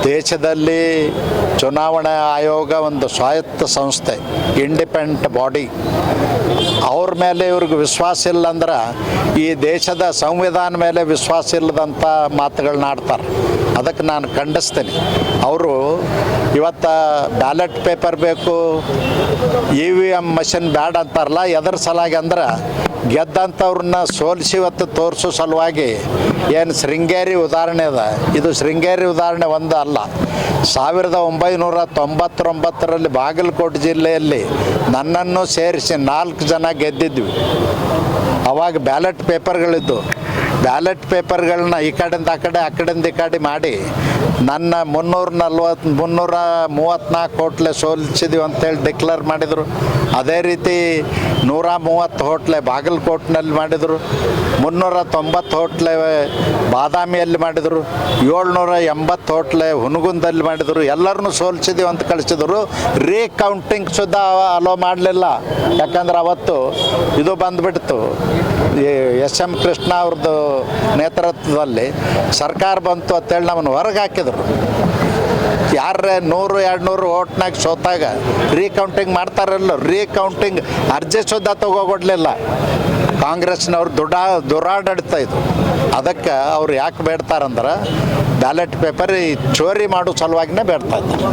ದೇಶದಲ್ಲಿ ಚುನಾವಣಾ ಆಯೋಗ ಒಂದು ಸ್ವಾಯತ್ತ ಸಂಸ್ಥೆ, ಇಂಡಿಪೆಂಡೆಂಟ್ ಬಾಡಿ. ಅವ್ರ ಮೇಲೆ ಇವ್ರಿಗೆ ವಿಶ್ವಾಸ ಇಲ್ಲ ಅಂದ್ರೆ ಈ ದೇಶದ ಸಂವಿಧಾನ ಮೇಲೆ ವಿಶ್ವಾಸ ಇಲ್ಲದಂಥ ಮಾತುಗಳನ್ನ ಆಡ್ತಾರೆ. ಅದಕ್ಕೆ ನಾನು ಖಂಡಿಸ್ತೀನಿ. ಅವರು ಇವತ್ತು ಬ್ಯಾಲೆಟ್ ಪೇಪರ್ ಬೇಕು, EVM ಮಷಿನ್ ಬ್ಯಾಡ್ ಅಂತಾರಲ್ಲ, ಎದ್ರ ಸಲಾಗಿ ಅಂದ್ರೆ ಗೆದ್ದಂಥವ್ರನ್ನ ಸೋಲಿಸಿ ಇವತ್ತು ತೋರಿಸೋ ಸಲುವಾಗಿ ಏನು ಶೃಂಗೇರಿ ಉದಾಹರಣೆ ಅದ. ಇದು ಶೃಂಗೇರಿ ಉದಾಹರಣೆ ಒಂದು ಅಲ್ಲ. 1999ರಲ್ಲಿ ಬಾಗಲಕೋಟೆ ಜಿಲ್ಲೆಯಲ್ಲಿ ನನ್ನನ್ನು ಸೇರಿಸಿ 4 ಜನ ಗೆದ್ದಿದ್ವಿ. ಅವಾಗ ಬ್ಯಾಲೆಟ್ ಪೇಪರ್ಗಳಿದ್ದು. ಬ್ಯಾಲೆಟ್ ಪೇಪರ್ಗಳನ್ನ ಈ ಕಡೆಯಿಂದ ಆ ಕಡೆ, ಆ ಕಡೆಯಿಂದ ಈ ಕಡೆ ಮಾಡಿ ನನ್ನ 334 ಹೋಟ್ಲೆ ಸೋಲಿಸಿದ್ವಿ ಅಂತೇಳಿ ಡಿಕ್ಲೇರ್ ಮಾಡಿದರು. ಅದೇ ರೀತಿ 130 ಹೋಟ್ಲೆ ಬಾಗಲಕೋಟ್ನಲ್ಲಿ ಮಾಡಿದರು, 390 ಹೋಟ್ಲೆ ಬಾದಾಮಿಯಲ್ಲಿ ಮಾಡಿದರು, 780 ಹೋಟ್ಲೆ ಹುನಗುಂದಲ್ಲಿ ಮಾಡಿದರು. ಎಲ್ಲರನ್ನೂ ಸೋಲಿಸಿದ್ದೀವಿ ಅಂತ ಕಳಿಸಿದರು. ರೀಕೌಂಟಿಂಗ್ ಸುದ್ದ ಅಲೋ ಮಾಡಲಿಲ್ಲ. ಯಾಕಂದ್ರೆ ಅವತ್ತು ಇದು ಬಂದುಬಿಡ್ತು, SM ಕೃಷ್ಣ ಅವ್ರದ್ದು ನೇತೃತ್ವದಲ್ಲಿ ಸರ್ಕಾರ ಬಂತು ಅಂತೇಳಿ ನಮ್ಮನ್ನು ಹೊರಗೆ ಹಾಕಿದರು. ಯಾರೇ 100-200 ಓಟ್ನಾಗ ಸೋತಾಗ ರೀಕೌಂಟಿಂಗ್ ಮಾಡ್ತಾರಲ್ಲ, ರೀಕೌಂಟಿಂಗ್ ಅರ್ಜಿ ಸುದ್ದ ತಗೋಕೊಡ್ಲಿಲ್ಲ. ಕಾಂಗ್ರೆಸ್ನವ್ರು ದುರಾಡಳಿತ ಇದು. ಅದಕ್ಕೆ ಅವ್ರು ಯಾಕೆ ಬೇಡ್ತಾರಂದ್ರೆ ಬ್ಯಾಲೆಟ್ ಪೇಪರ್ ಚೋರಿ ಮಾಡೋ ಸಲುವಾಗಿನೇ ಬೇಡ್ತಾ ಇದ್ದಾರೆ.